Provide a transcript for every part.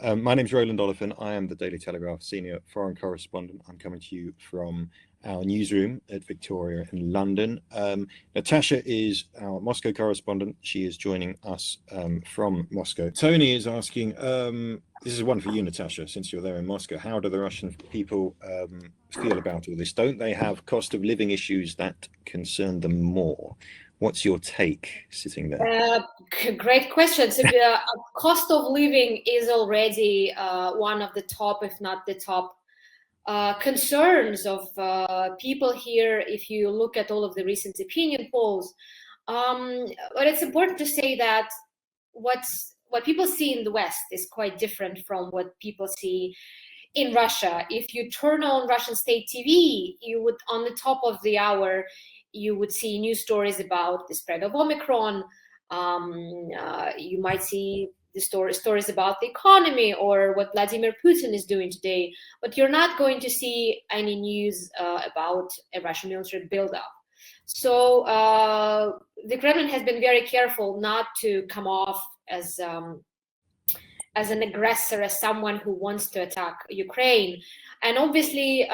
My name's Roland Oliphant. I am the Daily Telegraph senior foreign correspondent. I'm coming to you from our newsroom at Victoria in London. Natasha is our Moscow correspondent. She is joining us from Moscow. Tony is asking, this is one for you, Natasha, since you're there in Moscow. How do the Russian people feel about all this? Don't they have cost of living issues that concern them more? What's your take sitting there? Great question. So the cost of living is already one of the top, if not the top, concerns of people here. If you look at all of the recent opinion polls, but it's important to say that what people see in the West is quite different from what people see in Russia. If you turn on Russian state TV, you would, on the top of the hour, you would see news stories about the spread of Omicron. You might see the stories about the economy or what Vladimir Putin is doing today, but you're not going to see any news about a Russian military buildup. So the Kremlin has been very careful not to come off as an aggressor, as someone who wants to attack Ukraine. And obviously,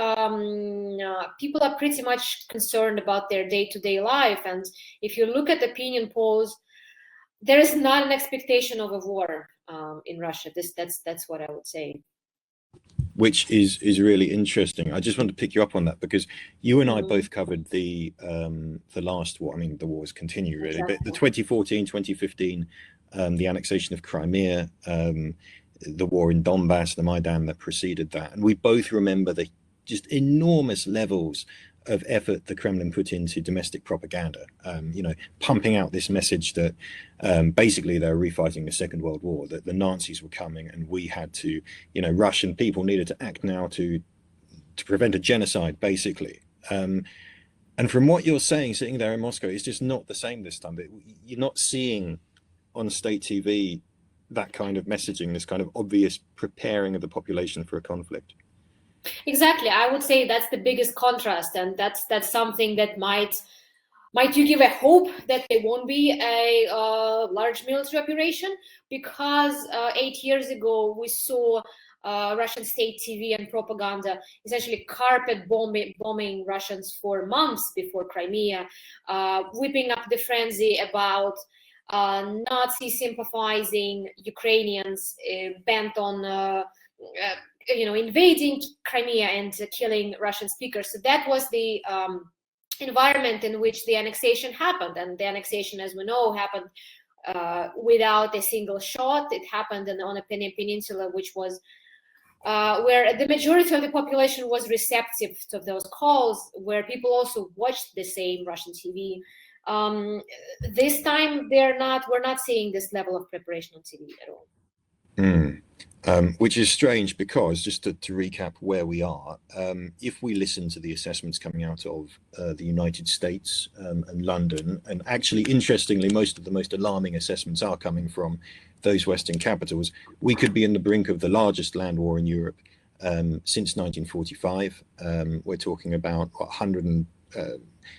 people are pretty much concerned about their day-to-day life. And if you look at opinion polls, there is not an expectation of a war in Russia. That's what I would say. Which is really interesting. I just want to pick you up on that because you and I both covered the last war. I mean, the wars continue really, but the 2014, 2015, the annexation of Crimea, the war in Donbass, the Maidan that preceded that, and we both remember the just enormous levels of effort the Kremlin put into domestic propaganda, pumping out this message that basically they're refighting the Second World War, that the Nazis were coming and we had to, Russian people needed to act now to prevent a genocide, basically. And from what you're saying, sitting there in Moscow, it's just not the same this time. You're not seeing on state TV that kind of messaging, this kind of obvious preparing of the population for a conflict. Exactly. I would say that's the biggest contrast, and that's something that might you give a hope that there won't be a large military operation, because 8 years ago we saw Russian state TV and propaganda essentially carpet bombing Russians for months before Crimea, whipping up the frenzy about Nazi sympathizing Ukrainians bent on invading Crimea and killing Russian speakers. So that was the environment in which the annexation happened. And the annexation, as we know, happened without a single shot. It happened on a peninsula, which was where the majority of the population was receptive to those calls, where people also watched the same Russian TV. This time we're not seeing this level of preparation on TV at all. Which is strange because, just to recap where we are, if we listen to the assessments coming out of the United States and London, and actually, interestingly, most of the most alarming assessments are coming from those Western capitals, we could be in the brink of the largest land war in Europe since 1945. We're talking about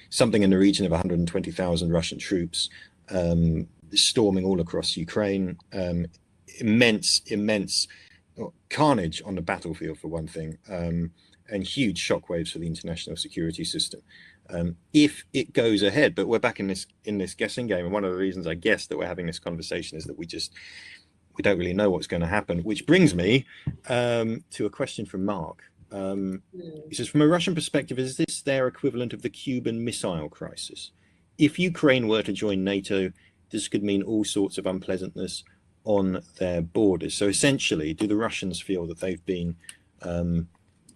something in the region of 120,000 Russian troops storming all across Ukraine. Immense carnage on the battlefield, for one thing, and huge shockwaves for the international security system if it goes ahead. But we're back in this guessing game, and one of the reasons I guess that we're having this conversation is that we don't really know what's going to happen. Which brings me to a question from Mark. He says, from a Russian perspective, is this their equivalent of the Cuban Missile Crisis? If Ukraine were to join NATO, this could mean all sorts of unpleasantness on their borders. So essentially, do the Russians feel that they've been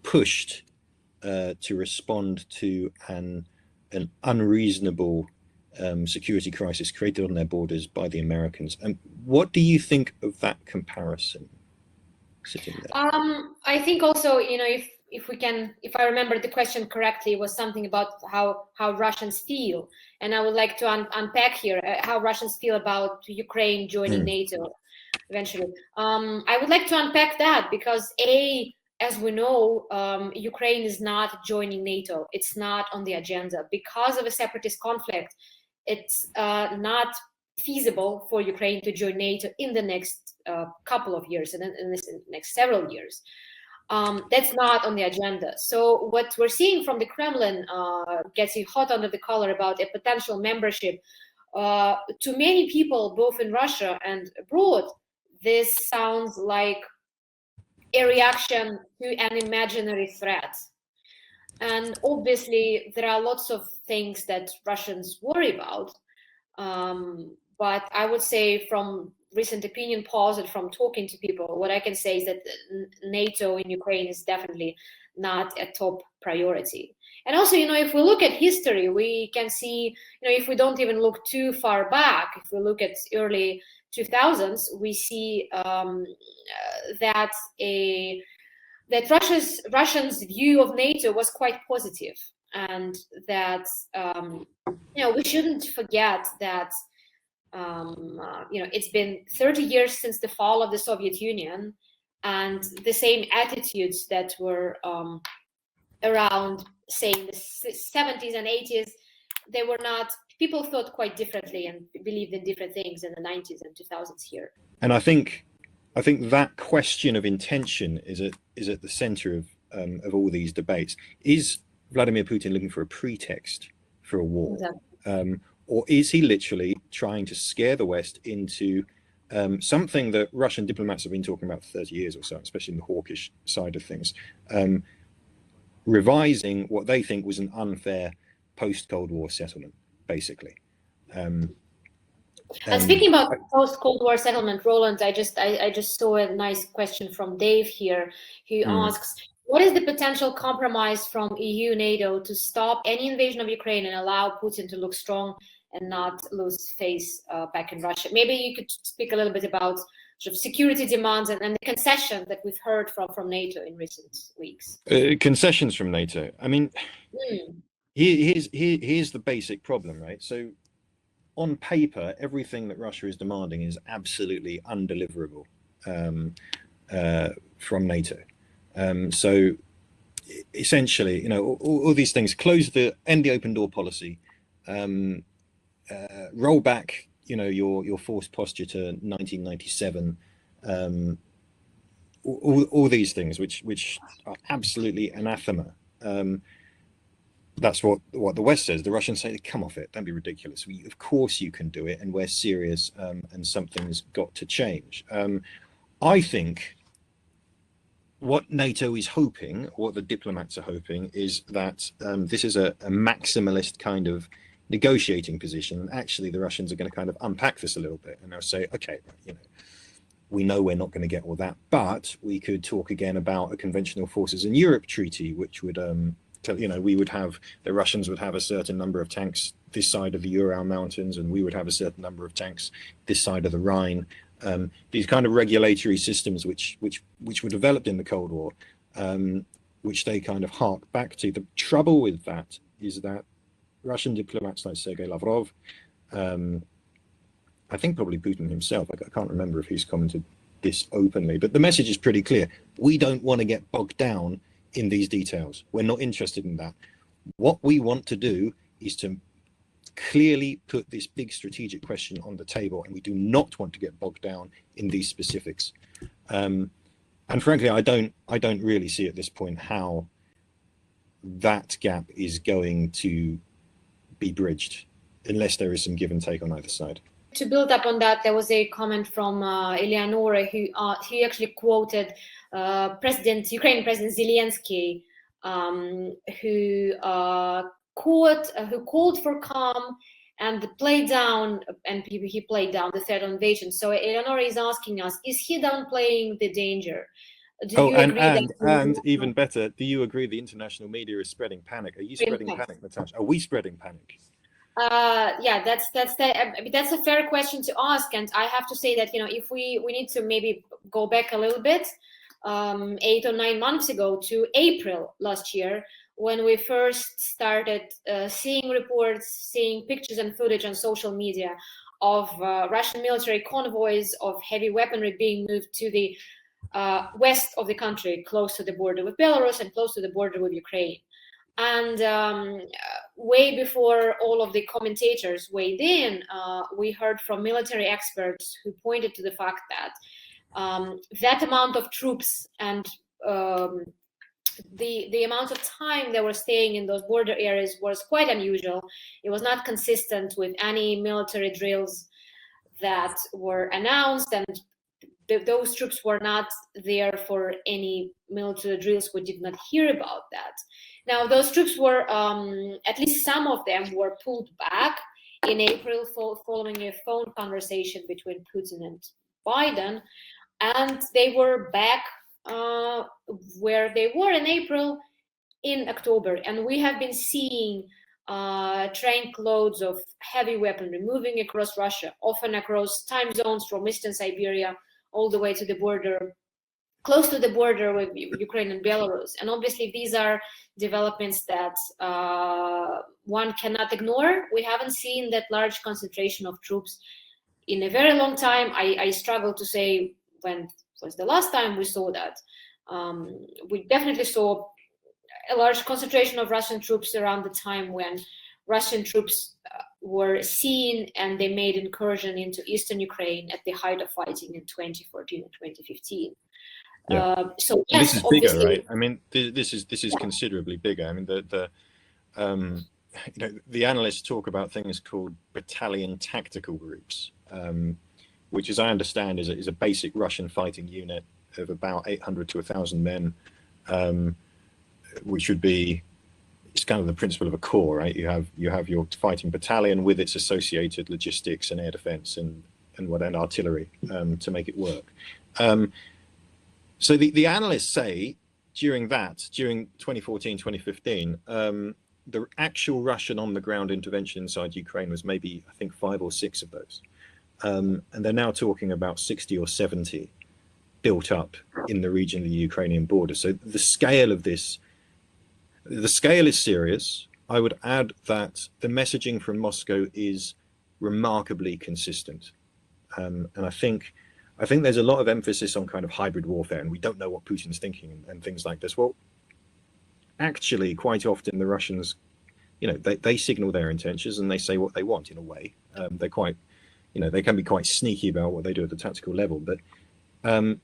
pushed to respond to an unreasonable security crisis created on their borders by the Americans? And what do you think of that comparison, sitting there? I think also, if I remember the question correctly, it was something about how Russians feel, and I would like to unpack here how Russians feel about Ukraine joining NATO eventually. I would like to unpack that because as we know, Ukraine is not joining NATO. It's not on the agenda because of a separatist conflict. It's not feasible for Ukraine to join NATO in the next couple of years, and in the next several years. That's not on the agenda. So what we're seeing from the Kremlin, getting hot under the collar about a potential membership, to many people, both in Russia and abroad, this sounds like a reaction to an imaginary threat. And obviously, there are lots of things that Russians worry about. But I would say from recent opinion polls and from talking to people, what I can say is that NATO in Ukraine is definitely not a top priority. And also, if we look at history, we can see, if we don't even look too far back, if we look at early 2000s, we see that Russians' view of NATO was quite positive, and that we shouldn't forget that it's been 30 years since the fall of the Soviet Union, and the same attitudes that were around, say, in the 70s and 80s, they were not. People thought quite differently and believed in different things in the 90s and 2000s here. And I think that question of intention is at the center of all these debates. Is Vladimir Putin looking for a pretext for a war? Exactly. Or is he literally trying to scare the West into something that Russian diplomats have been talking about for 30 years or so, especially in the hawkish side of things, revising what they think was an unfair post-Cold War settlement, basically. And speaking about post-Cold War settlement, Roland, I just saw a nice question from Dave here, who asks, what is the potential compromise from EU, NATO to stop any invasion of Ukraine and allow Putin to look strong and not lose face back in Russia? Maybe you could speak a little bit about sort of security demands and the concession that we've heard from NATO in recent weeks. Concessions from NATO. I mean, here's the basic problem, right? So on paper, everything that Russia is demanding is absolutely undeliverable from NATO. So essentially, all these things: end the open door policy, roll back, your forced posture to 1997. All these things, which are absolutely anathema. That's what the West says. The Russians say, come off it, don't be ridiculous. Of course you can do it, and we're serious, and something's got to change. I think what NATO is hoping, what the diplomats are hoping, is that this is a maximalist kind of negotiating position. Actually, the Russians are going to kind of unpack this a little bit, and they'll say, okay, we know we're not going to get all that, but we could talk again about a conventional forces in Europe treaty, which would the Russians would have a certain number of tanks this side of the Ural Mountains, and we would have a certain number of tanks this side of the Rhine. These kind of regulatory systems which were developed in the Cold War, which they kind of hark back to. The trouble with that is that Russian diplomats like Sergei Lavrov, I think probably Putin himself, I can't remember if he's commented this openly, but the message is pretty clear. We don't want to get bogged down in these details. We're not interested in that. What we want to do is to clearly put this big strategic question on the table, and we do not want to get bogged down in these specifics. And frankly, I don't really see at this point how that gap is going to be bridged unless there is some give and take on either side. To build up on that, there was a comment from Eleonora who actually quoted Ukrainian President Zelensky, who called for calm and played down, and he played down the threat of invasion. So Eleonora is asking us, is he downplaying the danger? And even better, do you agree the international media is spreading panic? Are you spreading panic, Natasha? Are we spreading panic? Yeah, that's a fair question to ask, and I have to say that if we need to maybe go back a little bit, 8 or 9 months ago to April last year, when we first started seeing reports, seeing pictures and footage on social media of Russian military convoys of heavy weaponry being moved to the west of the country, close to the border with Belarus and close to the border with Ukraine. And way before all of the commentators weighed in, we heard from military experts who pointed to the fact that that amount of troops and the amount of time they were staying in those border areas was quite unusual. It was not consistent with any military drills that were announced, and those troops were not there for any military drills. We did not hear about that. Now, those troops were, at least some of them were pulled back in April following a phone conversation between Putin and Biden, and they were back where they were in April in October. And we have been seeing train loads of heavy weaponry moving across Russia, often across time zones from eastern Siberia all the way to the border, close to the border with Ukraine and Belarus. And obviously these are developments that one cannot ignore. We haven't seen that large concentration of troops in a very long time. I struggle to say when was the last time we saw that. We definitely saw a large concentration of Russian troops around the time when Russian troops were seen and they made incursion into eastern Ukraine at the height of fighting in 2014 and 2015. Yeah. So yes, this is bigger, right? I mean, this is considerably bigger. I mean, the analysts talk about things called battalion tactical groups, which, as I understand, is a basic Russian fighting unit of about 800 to 1,000 men, which would be, it's kind of the principle of a corps, right? You have your fighting battalion with its associated logistics and air defense and artillery to make it work. So the analysts say during 2014, 2015, the actual Russian on the ground intervention inside Ukraine was maybe, I think, 5 or 6 of those. And they're now talking about 60 or 70 built up in the region of the Ukrainian border. So the scale of this, the scale is serious. I would add that the messaging from Moscow is remarkably consistent. And I think there's a lot of emphasis on kind of hybrid warfare, and we don't know what Putin's thinking and things like this. Well, actually, quite often the Russians, they signal their intentions and they say what they want in a way. They're quite, they can be quite sneaky about what they do at the tactical level, but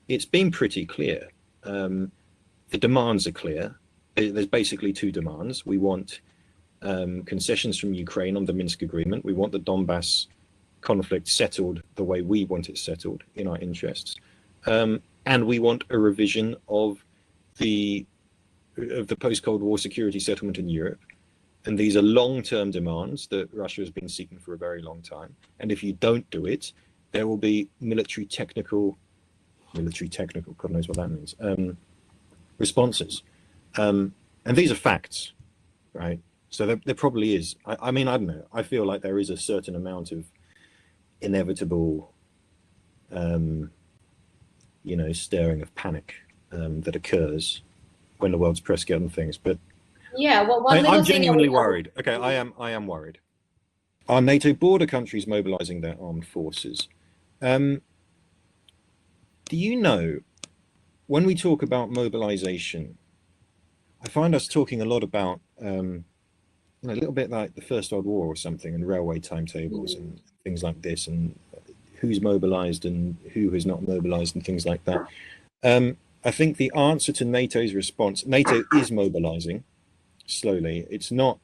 it's been pretty clear. The demands are clear. There's basically 2 demands. We want concessions from Ukraine on the Minsk agreement. We want the Donbass conflict settled the way we want it settled in our interests. And we want a revision of the post-Cold War security settlement in Europe. And these are long-term demands that Russia has been seeking for a very long time. And if you don't do it, there will be military technical, God knows what that means, responses. And these are facts, right? So there probably is. I mean, I don't know. I feel like there is a certain amount of inevitable, stirring of panic that occurs when the world's press get on things. But yeah, well, I'm genuinely worried. Okay, I am worried. Are NATO border countries mobilizing their armed forces? Do you know, when we talk about mobilization, I find us talking a lot about a little bit like the First World War or something, and railway timetables and things like this, and who's mobilized and who has not mobilized and things like that. I think the answer to NATO's response, NATO is mobilizing slowly. It's not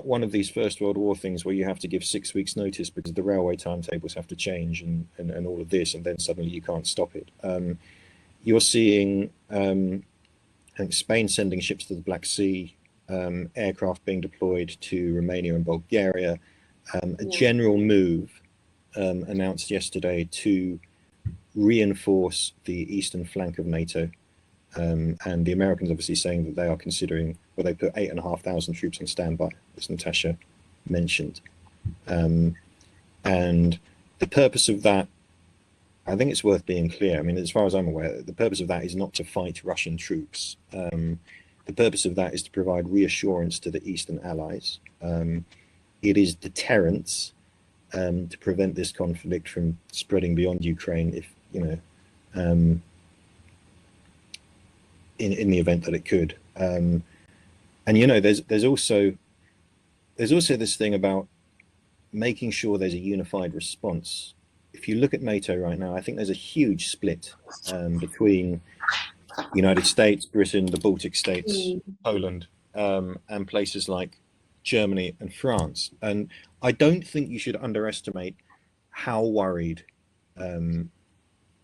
one of these First World War things where you have to give 6 weeks notice because the railway timetables have to change and all of this, and then suddenly you can't stop it. You're seeing, I think, Spain sending ships to the Black Sea, aircraft being deployed to Romania and Bulgaria, a general move announced yesterday to reinforce the eastern flank of NATO. And the Americans obviously saying that they are considering, well, they put 8,500 troops on standby, as Natasha mentioned. And the purpose of that, I think it's worth being clear. I mean, as far as I'm aware, the purpose of that is not to fight Russian troops. The purpose of that is to provide reassurance to the Eastern allies. It is deterrence to prevent this conflict from spreading beyond Ukraine if, in the event that it could. And there's also, there's also this thing about making sure there's a unified response. If you look at NATO right now, I think there's a huge split between the United States, Britain, the Baltic states, Poland, and places like Germany and France. And I don't think you should underestimate how worried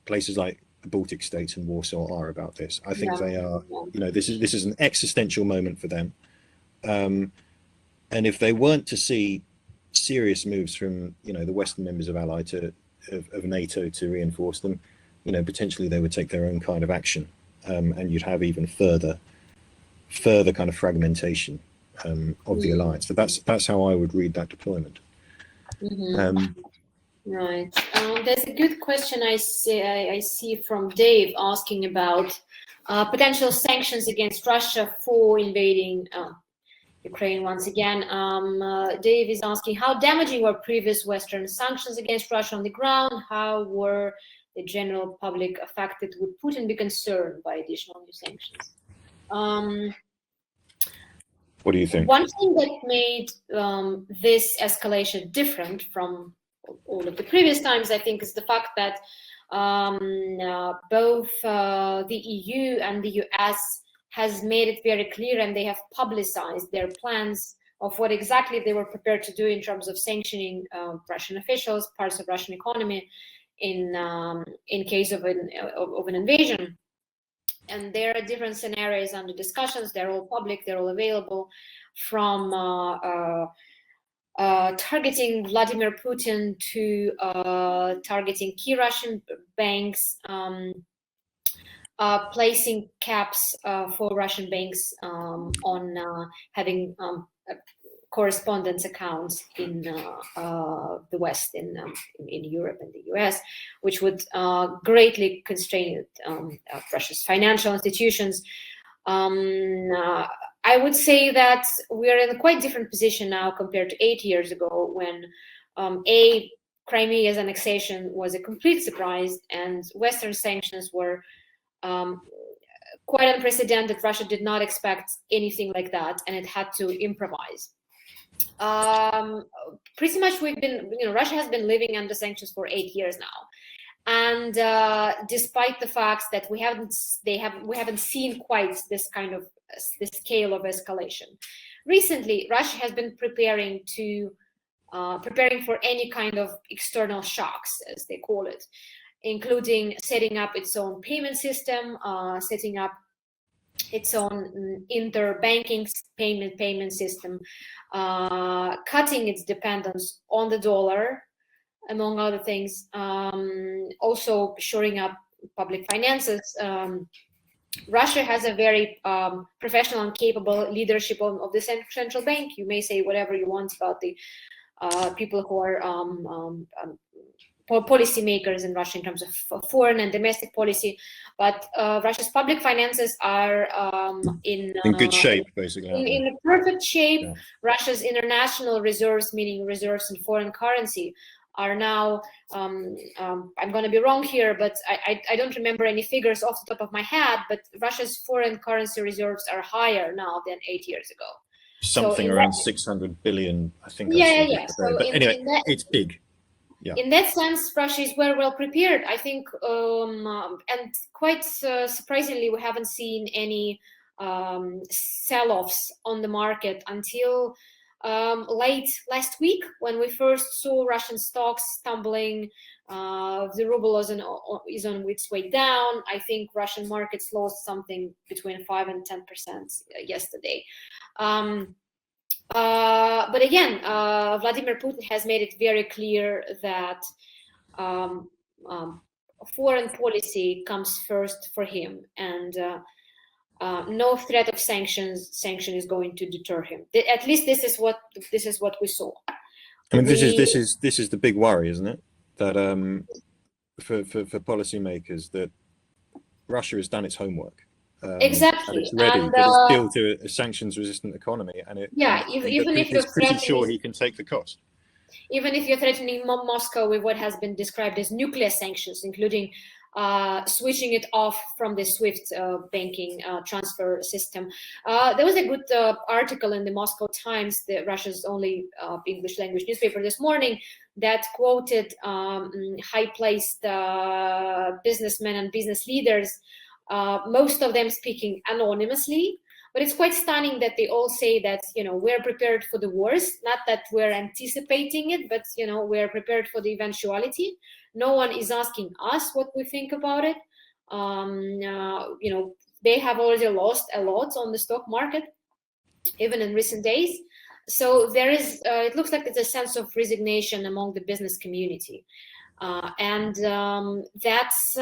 places like the Baltic states and Warsaw are about this. I think they are, this is an existential moment for them. And if they weren't to see serious moves from, the Western members of of NATO to reinforce them, potentially they would take their own kind of action, and you'd have even further kind of fragmentation of the alliance. So that's how I would read that deployment. Right. There's a good question I see from Dave asking about potential sanctions against Russia for invading Ukraine once again. Dave is asking, how damaging were previous Western sanctions against Russia on the ground? How were the general public affected? Would Putin be concerned by additional new sanctions? What do you think? One thing that made this escalation different from all of the previous times, I think, is the fact that both the EU and the US has made it very clear, and they have publicized their plans of what exactly they were prepared to do in terms of sanctioning Russian officials, parts of Russian economy, in case of an invasion. And there are different scenarios under discussions. They're all public. They're all available, from targeting Vladimir Putin to targeting key Russian banks, placing caps for Russian banks on having correspondence accounts in the West, in Europe and the US, which would greatly constrain Russia's financial institutions. I would say that we're in a quite different position now compared to 8 years ago, when Crimea's annexation was a complete surprise, and Western sanctions were quite unprecedented. Russia did not expect anything like that, and it had to improvise. Pretty much Russia has been living under sanctions for 8 years now, and despite the fact that we haven't seen quite this scale of escalation. Recently, Russia has been preparing for any kind of external shocks, as they call it, including setting up its own payment system, setting up its own interbanking payment system, cutting its dependence on the dollar, among other things, also shoring up public finances. Russia has a very professional and capable leadership of the central bank. You may say whatever you want about the people who are policymakers in Russia in terms of foreign and domestic policy, but Russia's public finances are in good shape, basically. In a perfect shape. Yeah. Russia's international reserves, meaning reserves in foreign currency, are now, I'm going to be wrong here, but I don't remember any figures off the top of my head, but Russia's foreign currency reserves are higher now than 8 years ago. Something around 600 billion, I think. Yeah. So but anyway, it's big. Yeah. In that sense, Russia is very well prepared, I think, and quite surprisingly, we haven't seen any sell-offs on the market until late last week, when we first saw Russian stocks tumbling. The ruble is on its way down. I think Russian markets lost something between 5 and 10% yesterday. But again, Vladimir Putin has made it very clear that foreign policy comes first for him, and no threat of sanction is going to deter him. At least this is what we saw. I mean, this is the big worry, isn't it? That for policymakers, that Russia has done its homework. Exactly. And it's ready, but it's built to a sanctions-resistant economy, and even if you're pretty sure he can take the cost. Even if you're threatening Moscow with what has been described as nuclear sanctions, including switching it off from the SWIFT banking transfer system. There was a good article in the Moscow Times, Russia's only English language newspaper, this morning, that quoted high-placed businessmen and business leaders, most of them speaking anonymously. But it's quite stunning that they all say that, we're prepared for the worst, not that we're anticipating it, but, we're prepared for the eventuality. No one is asking us what we think about it. They have already lost a lot on the stock market, even in recent days. So there is, it looks like there's a sense of resignation among the business community. And that's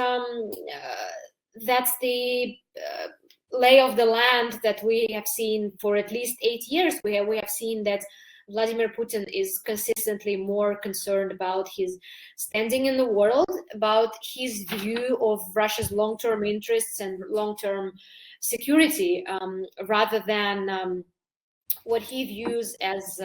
the lay of the land that we have seen for at least 8 years. We have seen that Vladimir Putin is consistently more concerned about his standing in the world, about his view of Russia's long-term interests and long-term security, rather than what he views as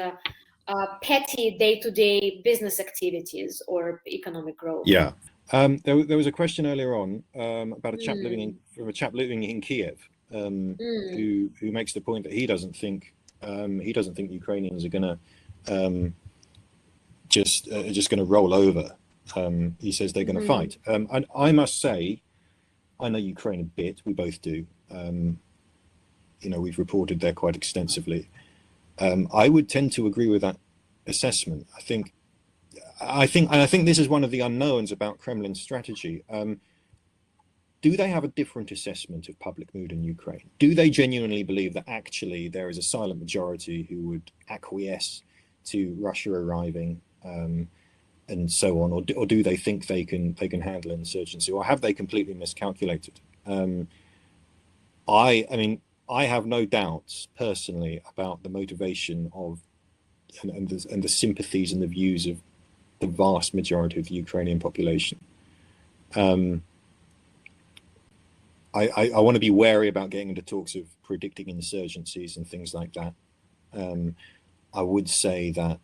petty day-to-day business activities or economic growth. Yeah. There was a question earlier on about a chap living in Kiev, who makes the point that he doesn't think Ukrainians are going to just going to roll over. He says they're going to fight. And I must say, I know Ukraine a bit. We both do. We've reported there quite extensively. I would tend to agree with that assessment. I think this is one of the unknowns about Kremlin's strategy. Do they have a different assessment of public mood in Ukraine? Do they genuinely believe that actually there is a silent majority who would acquiesce to Russia arriving, and so on, or do they think they can handle insurgency, or have they completely miscalculated? I have no doubts personally about the motivation of and the sympathies and the views of the vast majority of the Ukrainian population. I want to be wary about getting into talks of predicting insurgencies and things like that. I would say that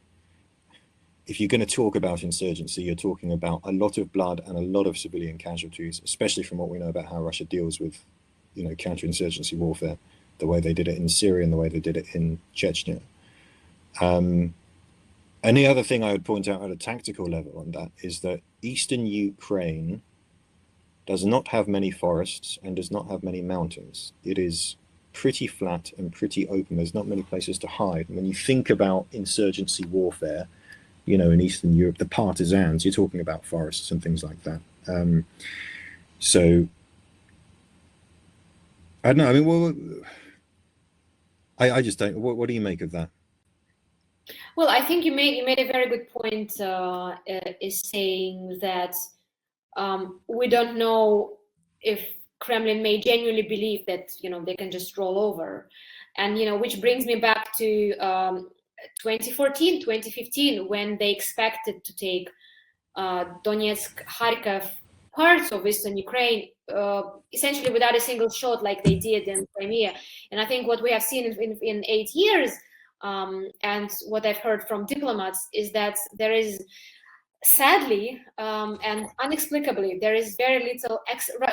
if you're going to talk about insurgency, you're talking about a lot of blood and a lot of civilian casualties, especially from what we know about how Russia deals with, counterinsurgency warfare, the way they did it in Syria and the way they did it in Chechnya. And the other thing I would point out at a tactical level on that is that eastern Ukraine does not have many forests and does not have many mountains. It is pretty flat and pretty open. There's not many places to hide. And when you think about insurgency warfare, in Eastern Europe, the partisans, you're talking about forests and things like that. So I don't know. I just don't. What do you make of that? Well, I think you made a very good point, is saying that we don't know if Kremlin may genuinely believe that they can just roll over, and which brings me back to 2014, 2015, when they expected to take Donetsk, Kharkiv, parts of Eastern Ukraine, essentially without a single shot, like they did in Crimea. And I think what we have seen in 8 years, and what I've heard from diplomats, is that there is, sadly and inexplicably, there is very little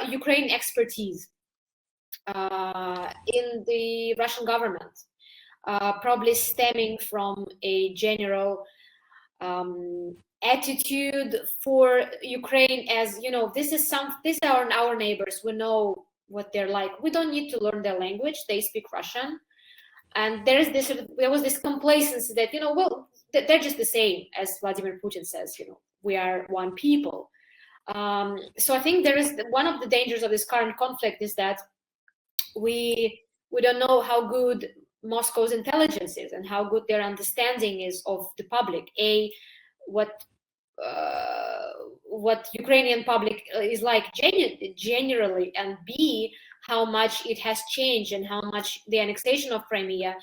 Ukraine expertise in the Russian government, probably stemming from a general attitude for Ukraine as, these are our neighbors. We know what they're like. We don't need to learn their language. They speak Russian. And there was this complacency that, they're just the same, as Vladimir Putin says, we are one people. So I think there is one of the dangers of this current conflict is that we don't know how good Moscow's intelligence is and how good their understanding is of the public. What Ukrainian public is like generally, and B, how much it has changed and how much the annexation of Crimea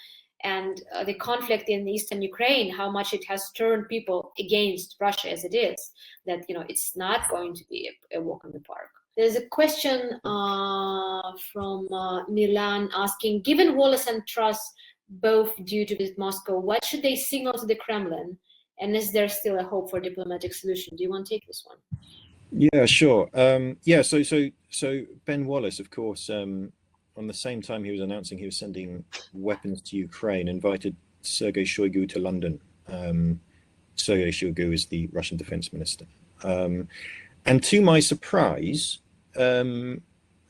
and the conflict in eastern Ukraine, how much it has turned people against Russia as it is, that it's not going to be a walk in the park. There's a question from Milan asking, given Wallace and Truss both due to visit Moscow, what should they signal to the Kremlin? And is there still a hope for a diplomatic solution? Do you want to take this one? Yeah, sure. Yeah, so Ben Wallace, of course, on the same time he was announcing he was sending weapons to Ukraine, invited Sergei Shoigu to London. Sergei Shoigu is the Russian defense minister. And to my surprise, Mr.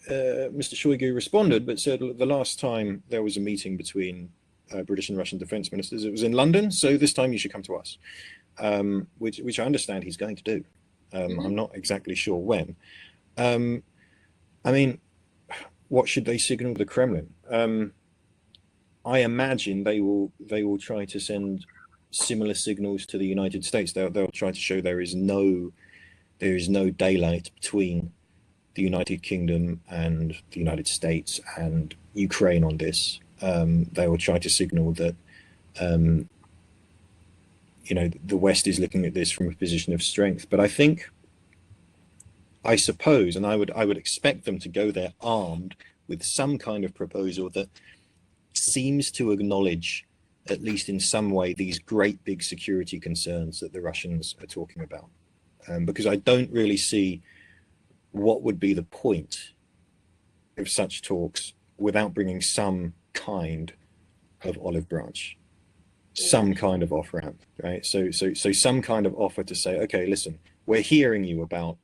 Shoigu responded, but said the last time there was a meeting between British and Russian defense ministers, it was in London, so this time you should come to us, which I understand he's going to do. I'm not exactly sure when. I mean, what should they signal the Kremlin? I imagine they will try to send similar signals to the United States. They'll try to show there is no daylight between the United Kingdom and the United States and Ukraine on this. They will try to signal that the West is looking at this from a position of strength. But I suppose, and I would expect them to go there armed with some kind of proposal that seems to acknowledge, at least in some way, these great big security concerns that the Russians are talking about. Because I don't really see what would be the point of such talks without bringing some kind of olive branch, some kind of off ramp, right? So some kind of offer to say, okay, listen, we're hearing you about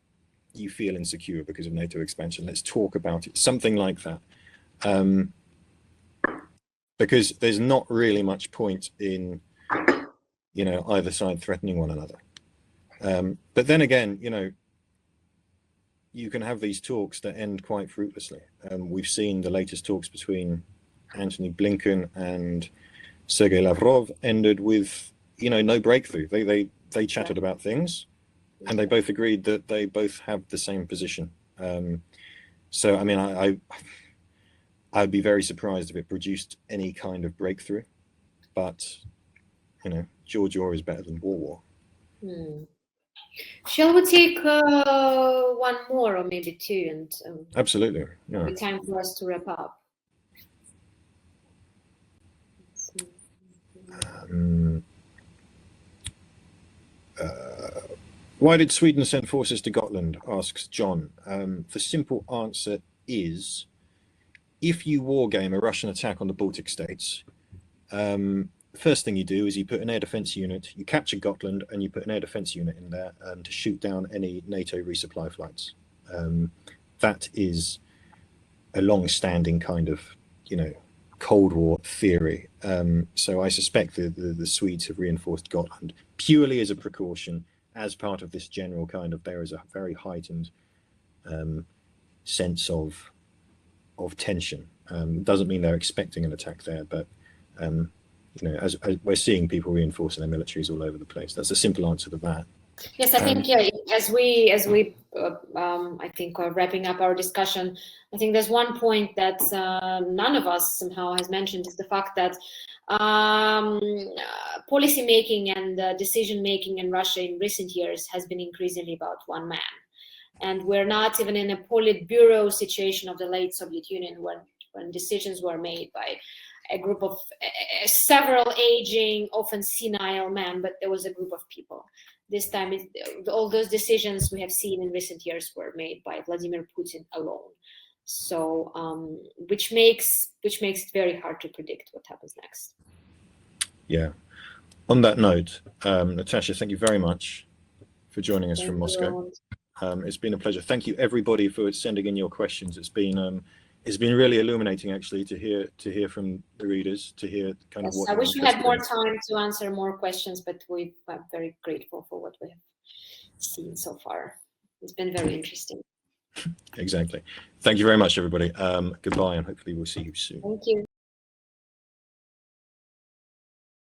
you feel insecure because of NATO expansion. Let's talk about it. Something like that. Because there's not really much point in, either side threatening one another. But then again, you can have these talks that end quite fruitlessly. We've seen the latest talks between Antony Blinken and Sergei Lavrov ended with, no breakthrough. They chatted about things, and they both agreed that they both have the same position. So, I mean, I'd be very surprised if it produced any kind of breakthrough. But, George Orwell is better than war. Shall we take one more or maybe two, and absolutely, yeah. Time for us to wrap up. Why did Sweden send forces to Gotland? Asks John. The simple answer is, if you wargame a Russian attack on the Baltic states, first thing you do is you put an air defense unit, you capture Gotland, and you put an air defense unit in there to shoot down any NATO resupply flights. That is a long-standing kind of, Cold War theory. So I suspect the Swedes have reinforced Gotland purely as a precaution, as part of this general kind of, there is a very heightened sense of tension. Doesn't mean they're expecting an attack there, but as we're seeing people reinforcing their militaries all over the place. That's a simple answer to that. Yes, I think as we I think are wrapping up our discussion, I think there's one point that none of us somehow has mentioned, is the fact that policy making and decision making in Russia in recent years has been increasingly about one man, and we're not even in a Politburo situation of the late Soviet Union when decisions were made by a group of several aging, often senile men, but there was a group of people. This time, all those decisions we have seen in recent years were made by Vladimir Putin alone. So, which makes it very hard to predict what happens next. Yeah. On that note, Natasha, thank you very much for joining us from Moscow. It's been a pleasure. Thank you, everybody, for sending in your questions. It's been really illuminating, actually, to hear from the readers, to hear kind of what. I wish we had more time to answer more questions, but I'm very grateful for what we have seen so far. It's been very interesting. Exactly. Thank you very much, everybody. Goodbye, and hopefully we'll see you soon. Thank you.